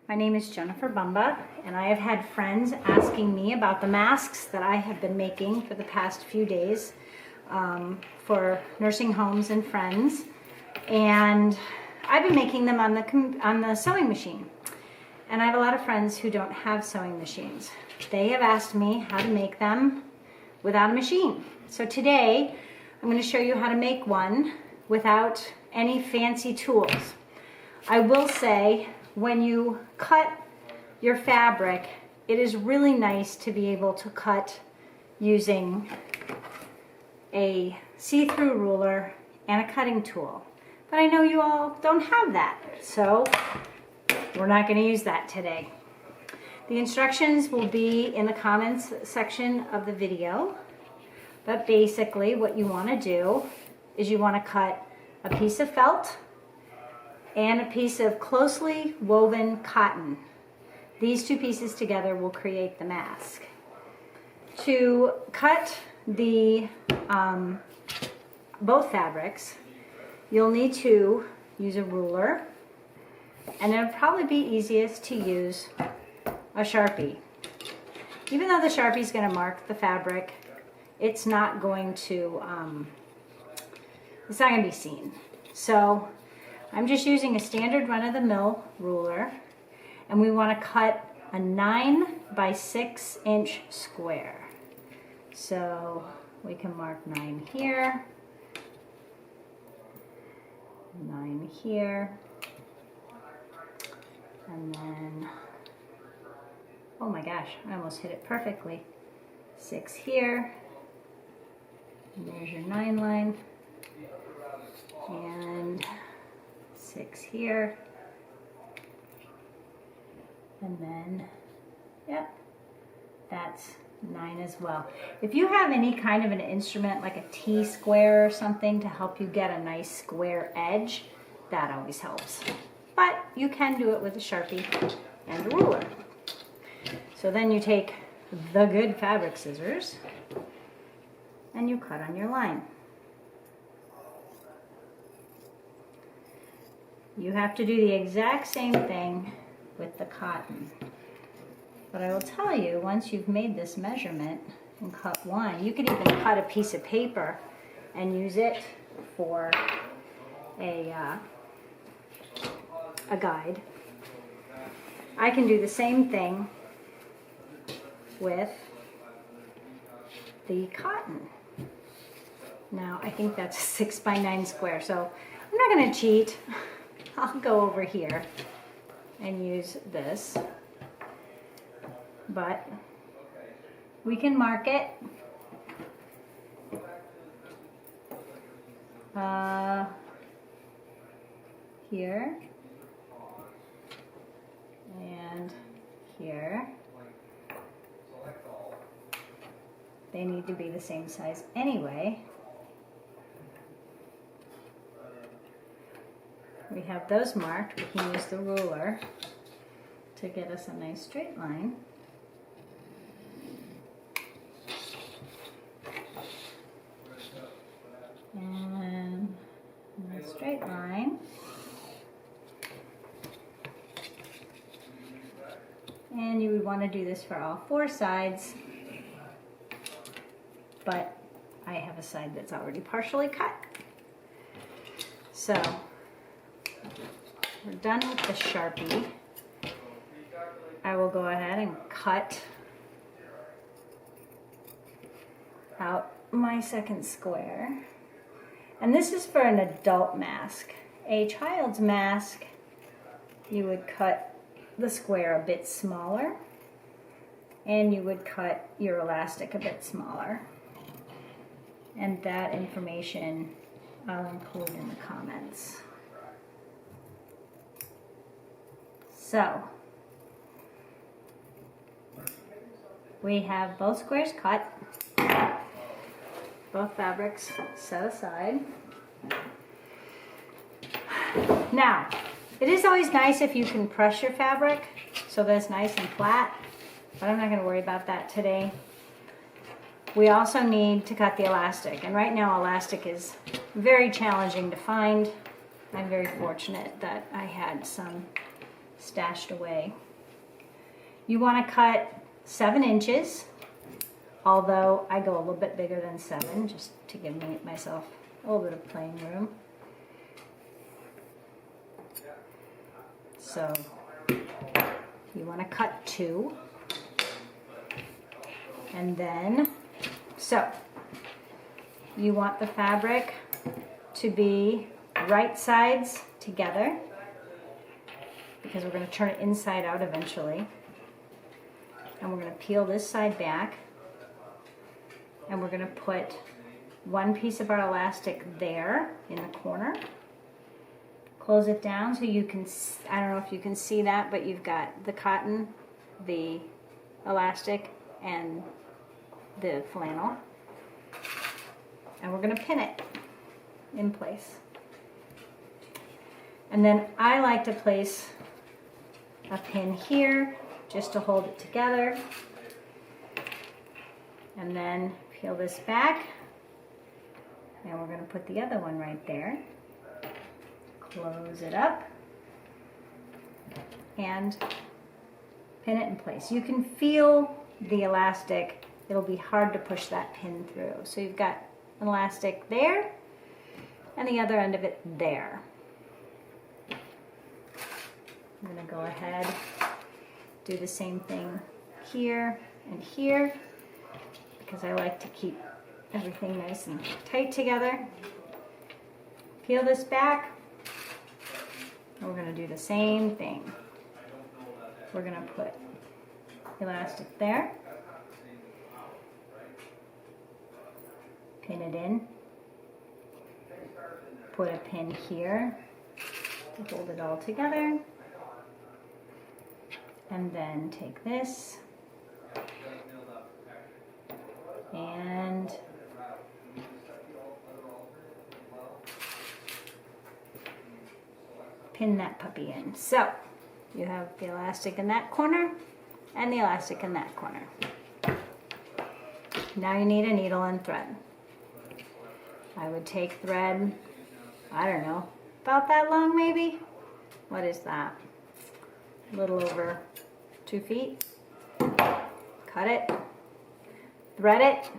My name is Jennifer Bumba, and I have had friends asking me about the masks that I have been making for the past few days for nursing homes and friends. And I've been making them on the sewing machine. And I have a lot of friends who don't have sewing machines. They have asked me how to make them without a machine. So today, I'm going to show you how to make one without any fancy tools. I will say, when you cut your fabric, it is really nice to be able to cut using a see-through ruler and a cutting tool. But I know you all don't have that, so we're not going to use that today. The instructions will be in the comments section of the video, but basically what you want to do is you want to cut a piece of felt and a piece of closely woven cotton. These two pieces together will create the mask. To cut the both fabrics, you'll need to use a ruler, and it'll probably be easiest to use a Sharpie. Even though the Sharpie is going to mark the fabric, it's not going to be seen. So I'm just using a standard run-of-the-mill ruler, and we want to cut a 9 by 6 inch square. So we can mark 9 here, 9 here, and then, oh my gosh, I almost hit it perfectly. 6 here, and there's your 9 line, and 6 here, and then, yep, that's 9 as well. If you have any kind of an instrument like a T-square or something to help you get a nice square edge, that always helps. But you can do it with a Sharpie and a ruler. So then you take the good fabric scissors and you cut on your line. You have to do the exact same thing with the cotton. But I will tell you, once you've made this measurement and cut one, you can even cut a piece of paper and use it for a guide. I can do the same thing with the cotton. Now, I think that's a 6 by 9 square, so I'm not going to cheat. I'll go over here and use this, but we can mark it here and here. They need to be the same size anyway. We have those marked. We can use the ruler to get us a nice straight line. And a straight line. And you would want to do this for all 4 sides, but I have a side that's already partially cut. So we're done with the Sharpie. I will go ahead and cut out my second square. And this is for an adult mask. A child's mask, you would cut the square a bit smaller, and you would cut your elastic a bit smaller. And that information I'll include in the comments. So, we have both squares cut, both fabrics set aside. Now, it is always nice if you can press your fabric so that it's nice and flat, but I'm not going to worry about that today. We also need to cut the elastic, and right now elastic is very challenging to find. I'm very fortunate that I had some stashed away. You want to cut 7 inches, although I go a little bit bigger than 7 just to give myself a little bit of playing room. So you want to cut 2. And then, so you want the fabric to be right sides together because we're going to turn it inside out eventually. And we're going to peel this side back and we're going to put one piece of our elastic there in the corner. Close it down so you can, I don't know if you can see that, but you've got the cotton, the elastic, and the flannel. And we're going to pin it in place. And then I like to place a pin here just to hold it together. And then peel this back. And we're going to put the other one right there. Close it up. And pin it in place. You can feel the elastic. It'll be hard to push that pin through. So you've got an elastic there and the other end of it there. I'm going to go ahead, do the same thing here and here because I like to keep everything nice and tight together. Peel this back and we're going to do the same thing. We're going to put elastic there, pin it in, put a pin here to hold it all together, and then take this and pin that puppy in. So you have the elastic in that corner and the elastic in that corner. Now you need a needle and thread. I would take thread, I don't know, about that long maybe? What is that? A little over 2 feet. Cut it, thread it.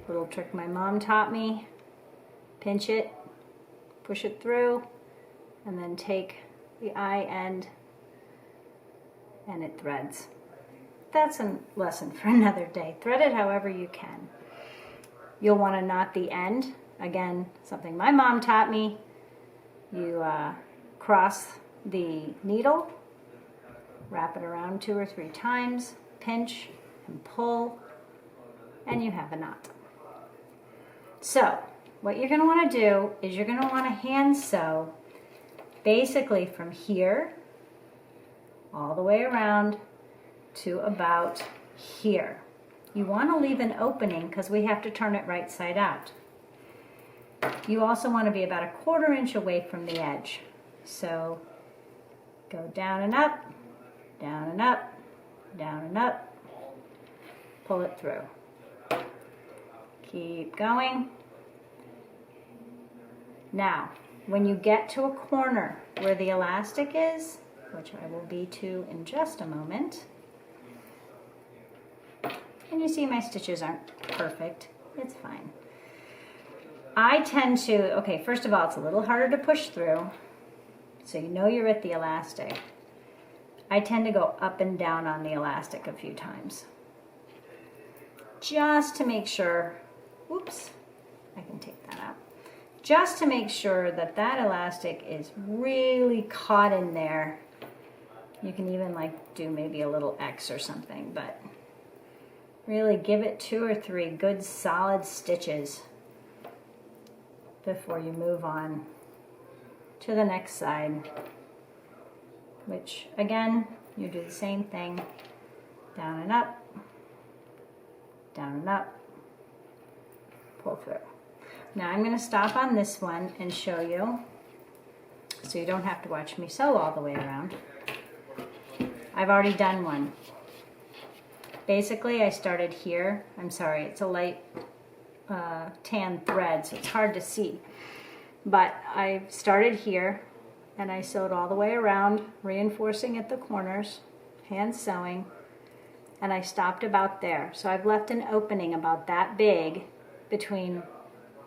Little trick my mom taught me. Pinch it, push it through, and then take the eye end and it threads. That's a lesson for another day. Thread it however you can. You'll want to knot the end. Again, something my mom taught me. You cross the needle, wrap it around 2 or 3 times, pinch and pull, and you have a knot. So, what you're going to want to do is you're going to want to hand sew basically from here all the way around to about here. You want to leave an opening because we have to turn it right side out. You also want to be about 1/4 inch away from the edge. So go down and up, down and up, down and up, pull it through. Keep going. Now, when you get to a corner where the elastic is, which I will be to in just a moment, and you see my stitches aren't perfect, it's fine. I tend to, okay, first of all, it's a little harder to push through, so you know you're at the elastic. I tend to go up and down on the elastic a few times, just to make sure, whoops, I can take that out, just to make sure that that elastic is really caught in there. You can even like do maybe a little X or something, but really give it 2 or 3 good solid stitches before you move on to the next side, which again, you do the same thing, down and up, pull through. Now I'm going to stop on this one and show you, so you don't have to watch me sew all the way around. I've already done one. Basically, I started here. I'm sorry, it's a light tan thread, so it's hard to see. But I started here, and I sewed all the way around, reinforcing at the corners, hand sewing, and I stopped about there. So I've left an opening about that big between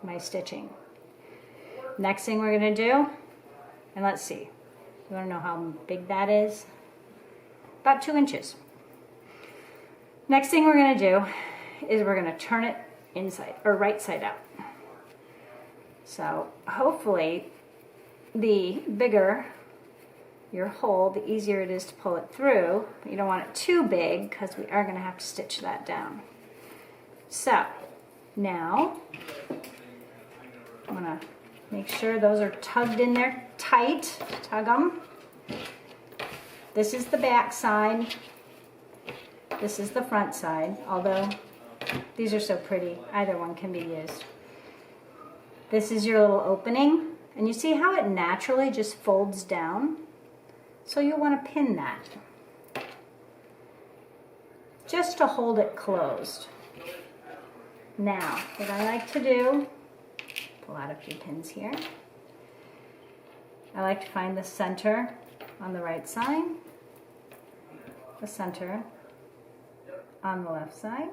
my stitching. Next thing we're going to do, and let's see, you want to know how big that is? About 2 inches. Next thing we're going to do is we're going to turn it inside or right side out. So hopefully the bigger your hole, the easier it is to pull it through. But you don't want it too big because we are going to have to stitch that down. So now I'm going to make sure those are tugged in there tight. Tug them. This is the back side. This is the front side, although these are so pretty, either one can be used. This is your little opening, and you see how it naturally just folds down? So you'll want to pin that, just to hold it closed. Now, what I like to do, pull out a few pins here. I like to find the center on the right side, the center on the left side.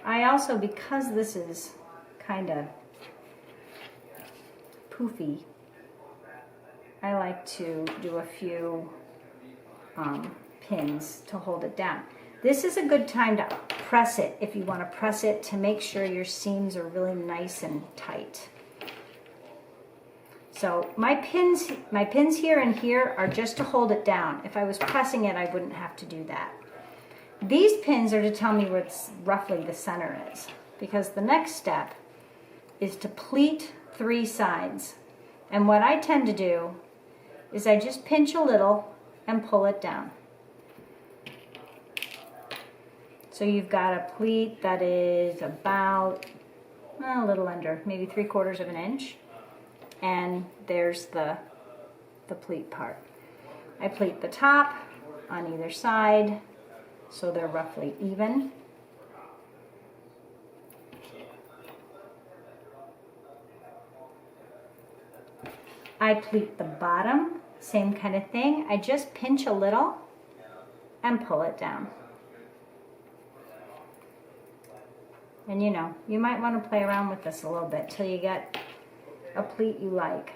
I also, because this is kind of poofy, I like to do a few pins to hold it down. This is a good time to press it if you want to press it to make sure your seams are really nice and tight. So my pins here and here are just to hold it down. If I was pressing it, I wouldn't have to do that. These pins are to tell me where roughly the center is, because the next step is to pleat 3 sides. And what I tend to do is I just pinch a little and pull it down. So you've got a pleat that is about a little under, maybe 3/4 of an inch. And there's the pleat part. I pleat the top on either side so they're roughly even. I pleat the bottom, same kind of thing. I just pinch a little and pull it down. And you know, you might want to play around with this a little bit till you get a pleat you like.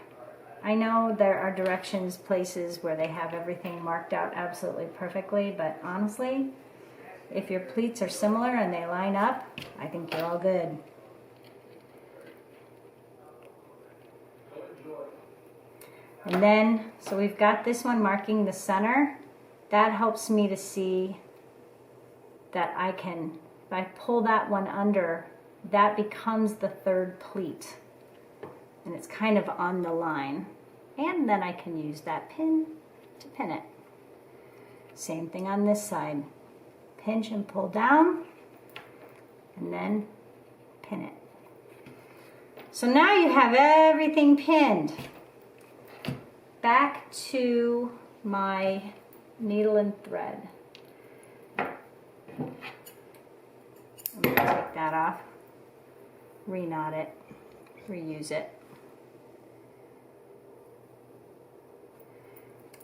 I know there are directions, places where they have everything marked out absolutely perfectly, but honestly, if your pleats are similar and they line up, I think you're all good. And then, so we've got this one marking the center. That helps me to see that I can, if I pull that one under, that becomes the 3rd pleat. And it's kind of on the line. And then I can use that pin to pin it. Same thing on this side. Pinch and pull down, and then pin it. So now you have everything pinned. Back to my needle and thread. I'm going to take that off, re-knot it, reuse it.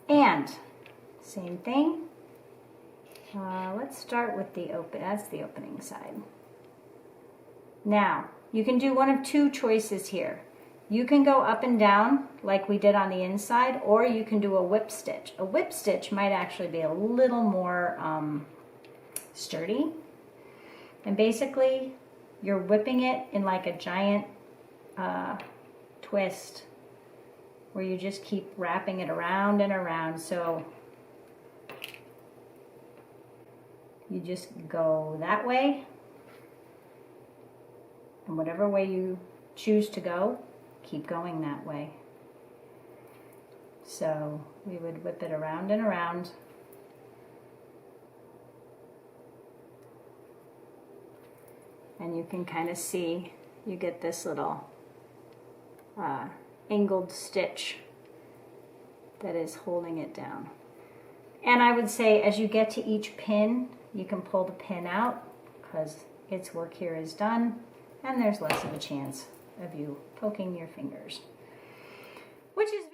And same thing. Let's start with the open. That's the opening side. Now you can do one of 2 choices here. You can go up and down like we did on the inside, or you can do a whip stitch. A whip stitch might actually be a little more sturdy. And basically, you're whipping it in like a giant twist, where you just keep wrapping it around and around. So you just go that way, and whatever way you choose to go, keep going that way. So we would whip it around and around. And you can kind of see, you get this little angled stitch that is holding it down. And I would say as you get to each pin, you can pull the pin out because its work here is done, and there's less of a chance of you poking your fingers, which is